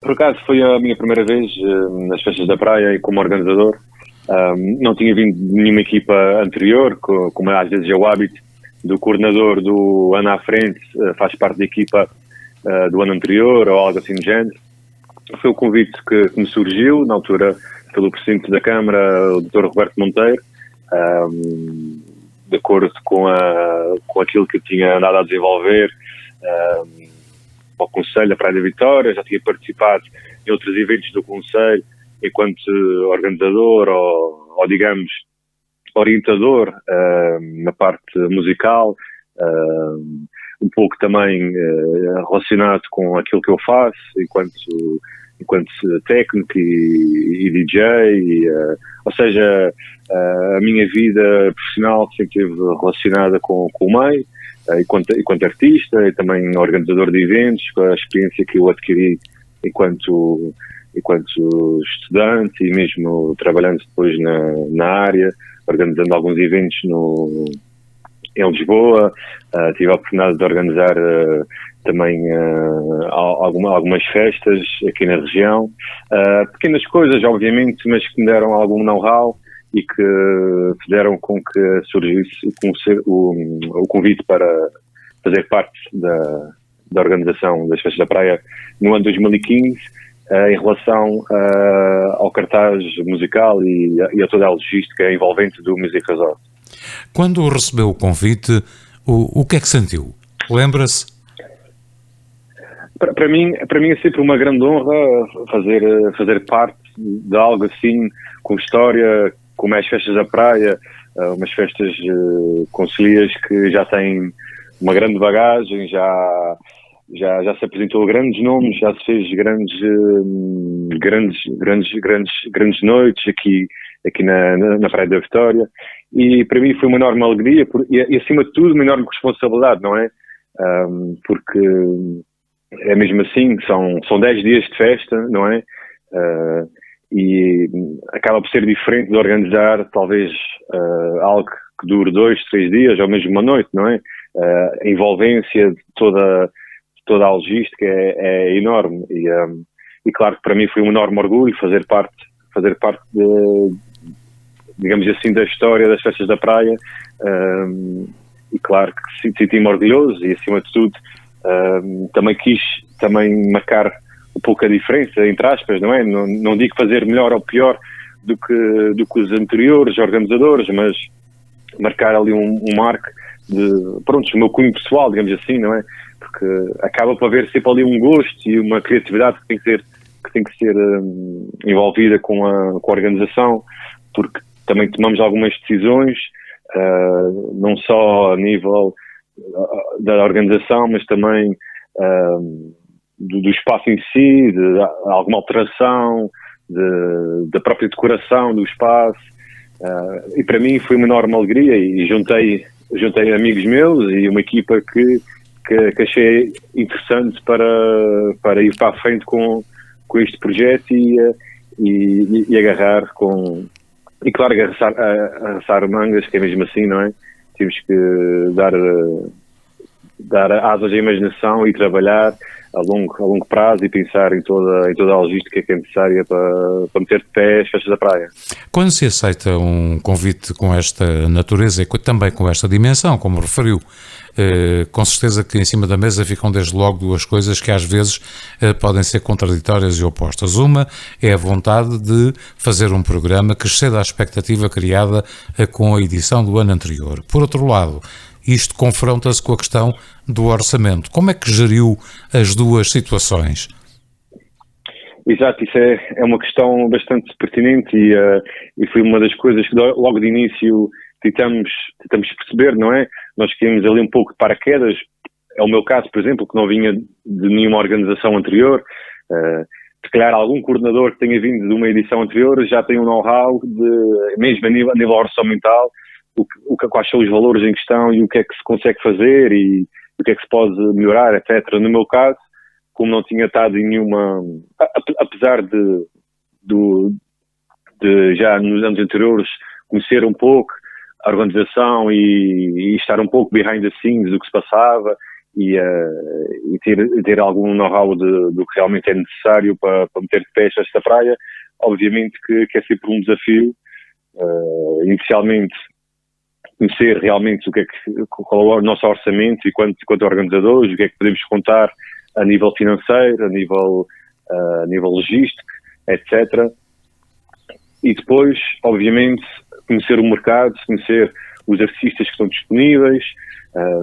Por acaso foi a minha primeira vez nas festas da praia e como organizador. Não tinha vindo de nenhuma equipa anterior, como às vezes é o hábito do coordenador do ano à frente, faz parte da equipa do ano anterior ou algo assim do género. Foi o convite que me surgiu, na altura, pelo Presidente da Câmara, o Dr. Roberto Monteiro, de acordo com aquilo que tinha andado a desenvolver ao Conselho da Praia da Vitória. Já tinha participado em outros eventos do Conselho enquanto organizador ou digamos, orientador na parte musical, um pouco também relacionado com aquilo que eu faço enquanto técnico e DJ, ou seja, a minha vida profissional sempre esteve relacionada com o meio, enquanto artista e também organizador de eventos, com a experiência que eu adquiri enquanto estudante e mesmo trabalhando depois na área, organizando alguns eventos em Lisboa. Tive a oportunidade de organizar também algumas festas aqui na região. Pequenas coisas, obviamente, mas que me deram algum know-how e que fizeram com que surgisse o convite para fazer parte da organização das Festas da Praia no ano 2015, em relação ao cartaz musical e a toda a logística envolvente do Music Resort. Quando recebeu o convite, o que é que sentiu? Lembra-se? Para mim é sempre uma grande honra fazer parte de algo assim, com história, como é as Festas da Praia, umas festas concilias que já têm uma grande bagagem, já se apresentou a grandes nomes, já se fez grandes noites aqui na Praia da Vitória, e para mim foi uma enorme alegria e acima de tudo uma enorme responsabilidade, não é? Porque é mesmo assim, são 10 dias de festa, não é? E acaba por ser diferente de organizar talvez algo que dure 2, 3 dias ou mesmo uma noite, não é? A envolvência de toda a logística é enorme e claro que para mim foi um enorme orgulho fazer parte digamos assim, da história das Festas da Praia, e claro que senti-me orgulhoso e acima de tudo também quis marcar um pouco a diferença, entre aspas, não é? Não digo fazer melhor ou pior do que os anteriores organizadores, mas marcar ali um marco o meu cunho pessoal, digamos assim, não é? Porque acaba por haver sempre ali um gosto e uma criatividade que tem que ser envolvida com a organização, porque também tomamos algumas decisões, não só a nível da organização, mas também do espaço em si, de alguma alteração, da própria decoração do espaço, e para mim foi uma enorme alegria e juntei amigos meus e uma equipa que achei interessante para ir para a frente com este projeto e agarrar e claro, arregaçar mangas, que é mesmo assim, não é? Temos que dar asas à imaginação e trabalhar a longo prazo e pensar em toda a logística que é necessária para meter de pé as Festas da Praia. Quando se aceita um convite com esta natureza e também com esta dimensão, como referiu, com certeza que em cima da mesa ficam desde logo duas coisas que às vezes podem ser contraditórias e opostas. Uma é a vontade de fazer um programa que exceda a expectativa criada com a edição do ano anterior. Por outro lado, isto confronta-se com a questão do orçamento. Como é que geriu as duas situações? Exato, isso é uma questão bastante pertinente e foi uma das coisas que logo de início tentamos perceber, não é? Nós queríamos ali um pouco de paraquedas. É o meu caso, por exemplo, que não vinha de nenhuma organização anterior. Se calhar algum coordenador que tenha vindo de uma edição anterior já tem um know-how, mesmo a nível orçamental, quais são os valores em questão e o que é que se consegue fazer e o que é que se pode melhorar, etc. No meu caso, como não tinha estado em nenhuma, apesar de já nos anos anteriores conhecer um pouco a organização e estar um pouco behind the scenes do que se passava e ter algum know-how do que realmente é necessário para meter de pé esta praia. Obviamente que é sempre um desafio, inicialmente conhecer realmente qual é o nosso orçamento e quanto organizadores, o que é que podemos contar a nível financeiro, a nível logístico, etc. E depois, obviamente, conhecer o mercado, conhecer os artistas que estão disponíveis,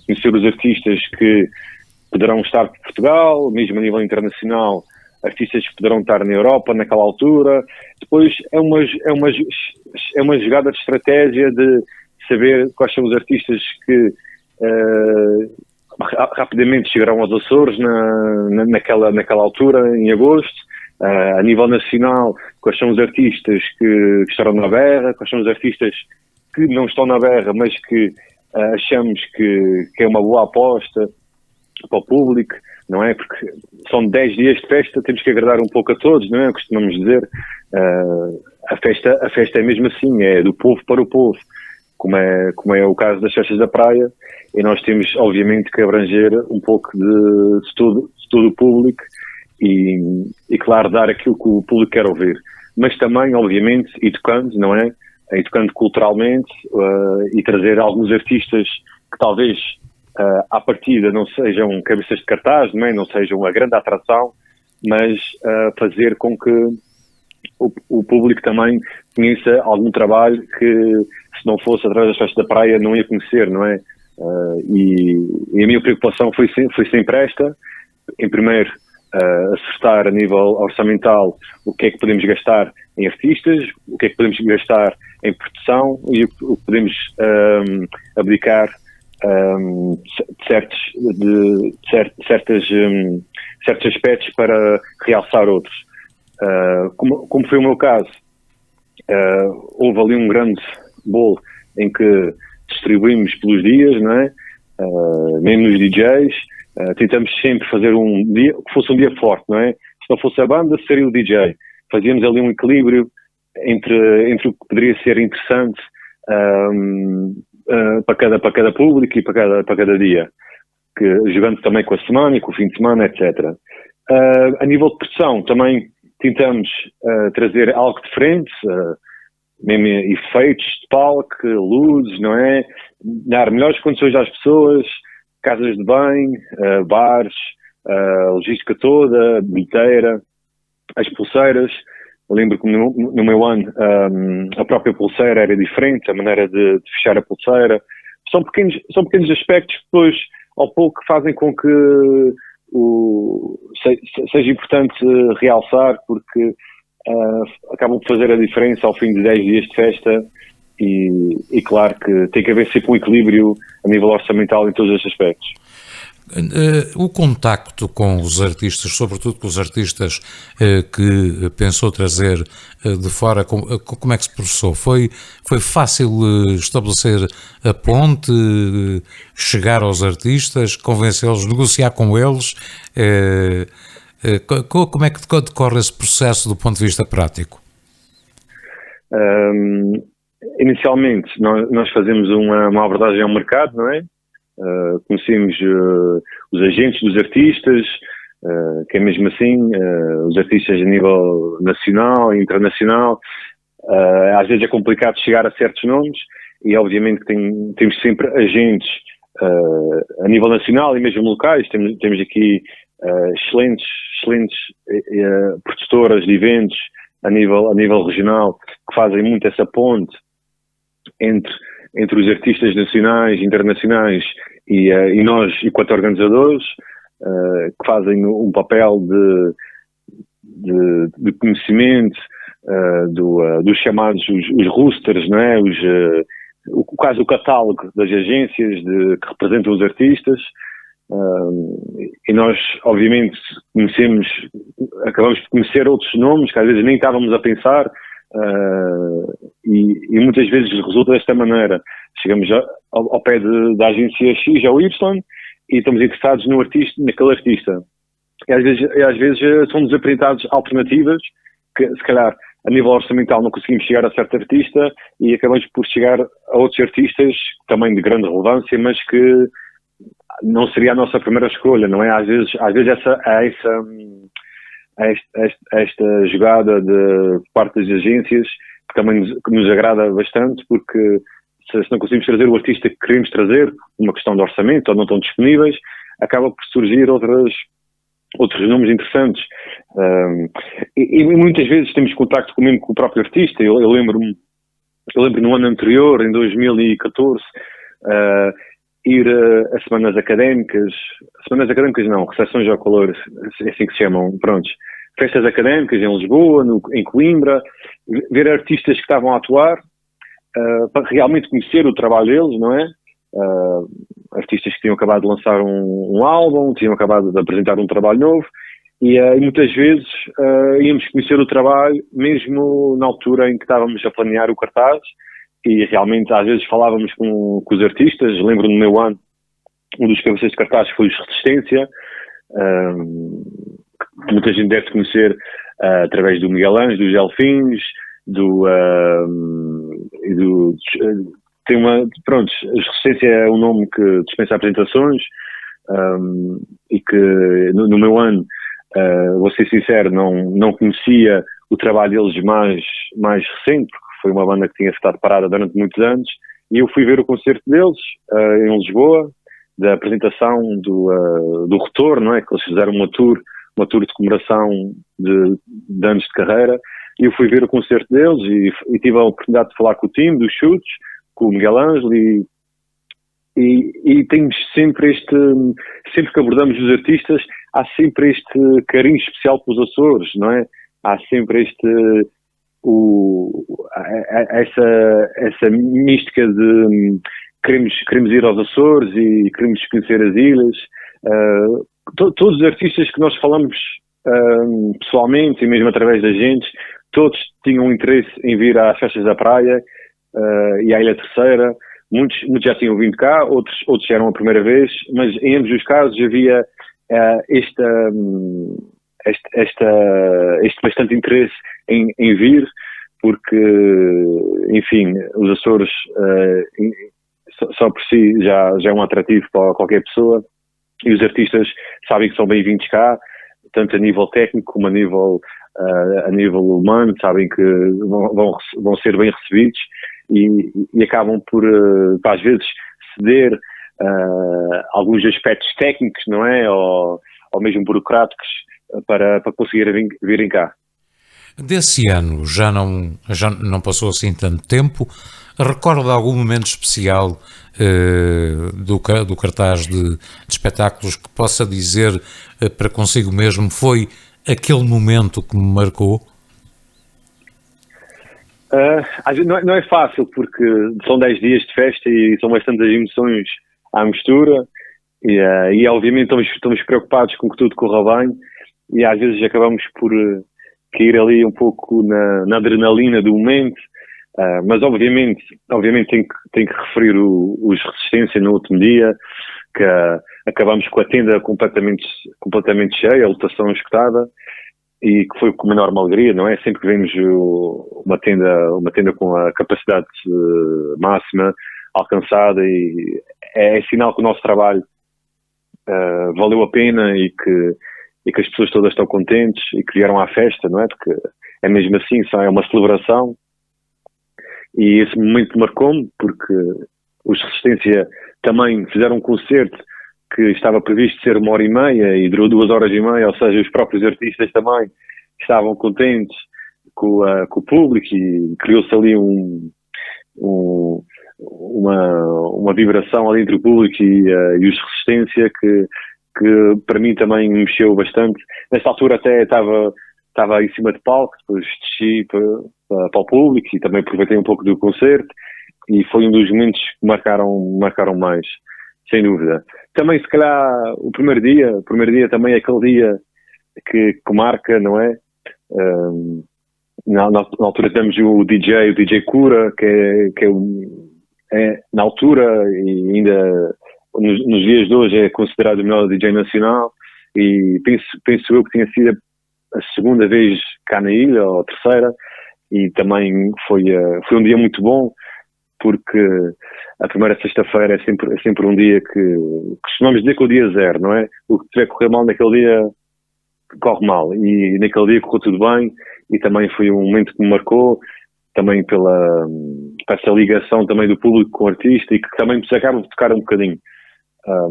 conhecer os artistas que poderão estar por Portugal, mesmo a nível internacional, artistas que poderão estar na Europa naquela altura. Depois é uma jogada de estratégia de saber quais são os artistas que rapidamente chegarão aos Açores naquela altura, em agosto. A nível nacional, quais são os artistas que estarão na berra, quais são os artistas que não estão na berra, mas que achamos que é uma boa aposta para o público, não é? Porque são 10 dias de festa, temos que agradar um pouco a todos, não é? Costumamos dizer, a festa é mesmo assim, é do povo para o povo, como é o caso das festas da praia, e nós temos, obviamente, que abranger um pouco de todo o público e, claro, dar aquilo que o público quer ouvir. Mas também, obviamente, educando, não é? Educando culturalmente e trazer alguns artistas que talvez à partida não sejam cabeças de cartaz, não sejam a grande atração, mas fazer com que o público também conheça algum trabalho que, se não fosse através das festas da praia, não ia conhecer, não é? E a minha preocupação foi sempre esta. Em primeiro, acertar a nível orçamental o que é que podemos gastar em artistas, o que é que podemos gastar em produção e o que podemos abdicar de certos aspectos para realçar outros. Como foi o meu caso, houve ali um grande bolo em que distribuímos pelos dias, não é? Mesmo nos DJs, tentamos sempre fazer um dia que fosse um dia forte, não é? Se não fosse a banda, seria o DJ. Fazíamos ali um equilíbrio entre o que poderia ser interessante para cada público e para cada dia, jogando também com a semana e com o fim de semana, etc. A nível de produção, também tentamos trazer algo diferente, mesmo efeitos de palco, luzes, não é? Dar melhores condições às pessoas, casas de banho, bares, a logística toda, bilheteira, as pulseiras. Eu lembro que no meu ano a própria pulseira era diferente, a maneira de fechar a pulseira. São pequenos aspectos que depois, ao pouco, fazem com que seja importante realçar, porque acabam por fazer a diferença ao fim de 10 dias de festa e claro que tem que haver sempre um equilíbrio a nível orçamental em todos estes aspectos. O contacto com os artistas, sobretudo com os artistas que pensou trazer de fora, como é que se processou? Foi fácil estabelecer a ponte, chegar aos artistas, convencê-los, negociar com eles? Como é que decorre esse processo do ponto de vista prático? Inicialmente, nós fazemos uma abordagem ao mercado, não é? Conhecemos os agentes dos artistas, que é mesmo assim, os artistas a nível nacional e internacional. Às vezes é complicado chegar a certos nomes e obviamente que temos sempre agentes a nível nacional e mesmo locais. Temos aqui excelentes produtoras de eventos a nível regional que fazem muito essa ponte entre os artistas nacionais, internacionais e nós, enquanto organizadores, que fazem um papel de conhecimento dos chamados os roosters, não é? Quase o catálogo das agências que representam os artistas. E nós, obviamente, acabamos de conhecer outros nomes que às vezes nem estávamos a pensar. E muitas vezes resulta desta maneira. Chegamos ao pé da agência X ou Y e estamos interessados naquele artista. E às vezes são-nos apresentadas alternativas que, se calhar, a nível orçamental não conseguimos chegar a certo artista e acabamos por chegar a outros artistas também de grande relevância, mas que não seria a nossa primeira escolha, não é? Às vezes esta jogada de parte das agências, que também nos agrada bastante, porque se não conseguimos trazer o artista que queremos trazer, uma questão de orçamento, ou não estão disponíveis, acaba por surgir outros nomes interessantes. E muitas vezes temos contacto mesmo com o próprio artista. Eu lembro no ano anterior, em 2014, ir a semanas académicas não, recepções ao calor, é assim que se chamam, prontos, festas académicas em Lisboa, em Coimbra, ver artistas que estavam a atuar, para realmente conhecer o trabalho deles, não é? Artistas que tinham acabado de lançar um álbum, tinham acabado de apresentar um trabalho novo, e muitas vezes íamos conhecer o trabalho mesmo na altura em que estávamos a planear o cartaz, e realmente às vezes falávamos com os artistas. Lembro no meu ano, um dos cabeças de cartaz foi os Resistência, que muita gente deve conhecer através do Miguel Ângelo, dos Delfins, pronto, a Resistência é um nome que dispensa apresentações, e que no meu ano, vou ser sincero, não conhecia o trabalho deles mais recente, porque foi uma banda que tinha estado parada durante muitos anos, e eu fui ver o concerto deles em Lisboa, da apresentação do retorno, não é? Que eles fizeram uma tour de comemoração de anos de carreira, e eu fui ver o concerto deles e tive a oportunidade de falar com o time dos Chutes, com o Miguel Ângelo, e temos sempre que abordamos os artistas, há sempre este carinho especial pelos Açores, não é? Há sempre essa mística de queremos ir aos Açores e queremos conhecer as ilhas. Todos os artistas que nós falamos pessoalmente e mesmo através da gente, todos tinham interesse em vir às festas da praia e à Ilha Terceira. Muitos já tinham vindo cá, outros eram a primeira vez, mas em ambos os casos havia este bastante interesse em vir, porque, enfim, os Açores só por si já é um atrativo para qualquer pessoa, e os artistas sabem que são bem-vindos cá, tanto a nível técnico como a nível humano, sabem que vão ser bem recebidos, e acabam por, às vezes, ceder alguns aspectos técnicos, não é? Ou mesmo burocráticos, para conseguir virem cá. Desse ano já não passou assim tanto tempo. Recorda algum momento especial do cartaz de espetáculos que possa dizer para consigo mesmo foi aquele momento que me marcou? Não é fácil, porque são 10 dias de festa e são bastantes emoções à mistura, e obviamente estamos preocupados com que tudo corra bem, e às vezes acabamos por cair ali um pouco na adrenalina do momento, mas obviamente tem que referir os Resistência no último dia, que acabamos com a tenda completamente cheia, a lotação esgotada, e que foi com uma enorme alegria, não é? Sempre que vemos uma tenda com a capacidade máxima alcançada, e é sinal que o nosso trabalho valeu a pena, e que as pessoas todas estão contentes e que vieram à festa, não é? Porque é mesmo assim, é uma celebração, e esse momento marcou-me, porque os Resistência também fizeram um concerto que estava previsto ser 1h30 e durou 2h30, ou seja, os próprios artistas também estavam contentes com o público, e criou-se ali uma vibração ali entre o público e os Resistência que para mim também me mexeu bastante. Nesta altura até estava em cima de palco, depois desci para o público e também aproveitei um pouco do concerto, e foi um dos momentos que marcaram mais, sem dúvida. Também, se calhar, o primeiro dia também é aquele dia que marca, não é? Na altura temos o DJ Cura, que é na altura, e ainda nos dias de hoje é considerado o melhor DJ nacional, e penso eu que tinha sido a segunda vez cá na ilha, ou a terceira, e também foi um dia muito bom, porque a primeira sexta-feira é sempre um dia que costumamos dizer que é o dia zero, não é? O que tiver a correr mal naquele dia corre mal, e naquele dia correu tudo bem, e também foi um momento que me marcou, também pela essa ligação também do público com o artista, e que também nos acaba de tocar um bocadinho.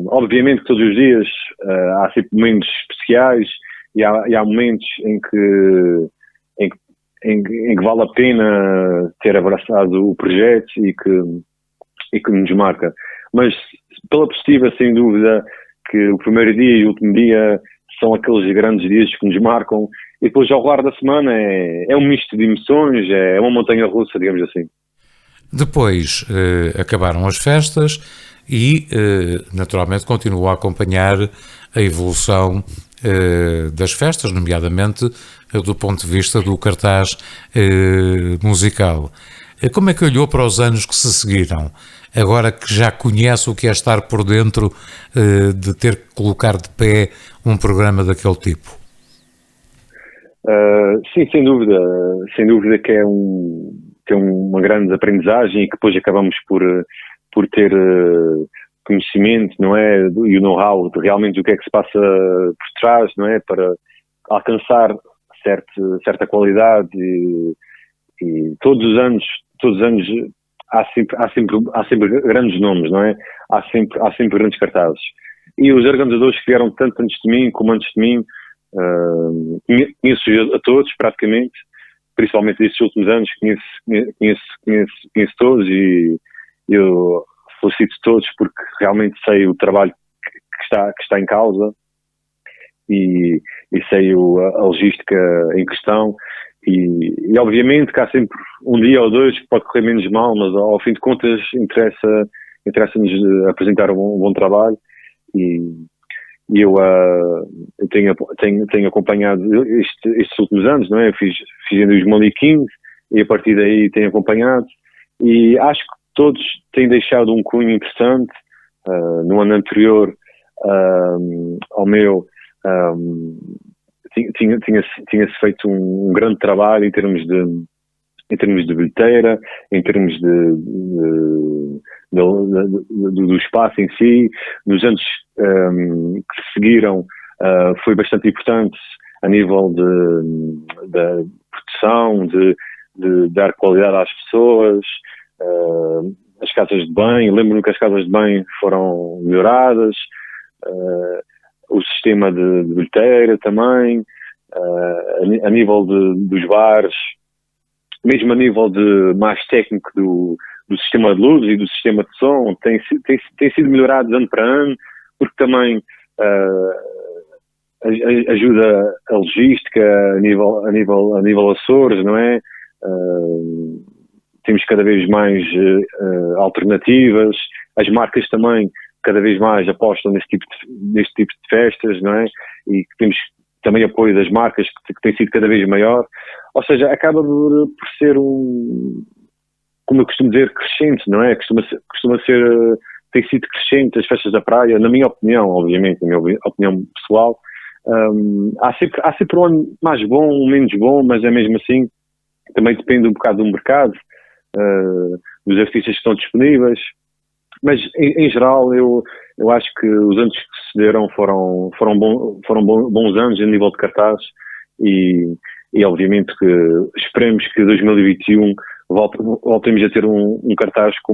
Obviamente que todos os dias há sempre momentos especiais, e há momentos em que vale a pena ter abraçado o projeto e que nos marca. Mas pela positiva, sem dúvida, que o primeiro dia e o último dia são aqueles grandes dias que nos marcam, e depois ao longo da semana é um misto de emoções, é uma montanha-russa, digamos assim. Depois acabaram as festas e, naturalmente, continuou a acompanhar a evolução das festas, nomeadamente do ponto de vista do cartaz musical. Como é que olhou para os anos que se seguiram, agora que já conhece o que é estar por dentro de ter que colocar de pé um programa daquele tipo? Sim, sem dúvida que tem uma grande aprendizagem, e que depois acabamos por ter conhecimento, não é, e o know-how de realmente o que é que se passa por trás, não é, para alcançar certa qualidade, e todos os anos há sempre grandes nomes, não é? Há sempre grandes cartazes. E os organizadores que vieram tanto antes de mim como antes de mim, conheço a todos praticamente, principalmente nestes últimos anos, conheço todos, e eu felicito todos porque realmente sei o trabalho que está em causa, e sei a logística em questão, e obviamente que há sempre um dia ou dois que pode correr menos mal, mas ao fim de contas interessa-nos apresentar um bom trabalho, e eu tenho acompanhado estes últimos anos, não é? Eu fiz em 2015 e a partir daí tenho acompanhado, e acho que todos têm deixado um cunho interessante. No ano anterior ao meu, tinha-se feito um grande trabalho em termos de bilheteira, em termos do espaço em si. Nos anos que se seguiram, foi bastante importante a nível de proteção, de dar qualidade às pessoas. As casas de banho, lembro-me que as casas de banho foram melhoradas, o sistema de bilheteira também, a nível dos bares, mesmo a nível mais técnico do sistema de luz e do sistema de som, tem sido melhorado de ano para ano, porque também ajuda a logística a nível Açores, não é? Temos cada vez mais alternativas, as marcas também cada vez mais apostam neste tipo de festas, não é? E temos também apoio das marcas que tem sido cada vez maior, ou seja, acaba por ser como eu costumo dizer, crescente, não é? Costuma ser, tem sido crescente as festas da praia, na minha opinião, obviamente, na minha opinião pessoal. Há sempre um ano mais bom, um menos bom, mas é mesmo assim, também depende um bocado do mercado, dos artistas que estão disponíveis, mas em geral eu acho que os anos que sucederam foram bons anos a nível de cartaz, e obviamente que esperemos que 2021 voltemos a ter um cartaz com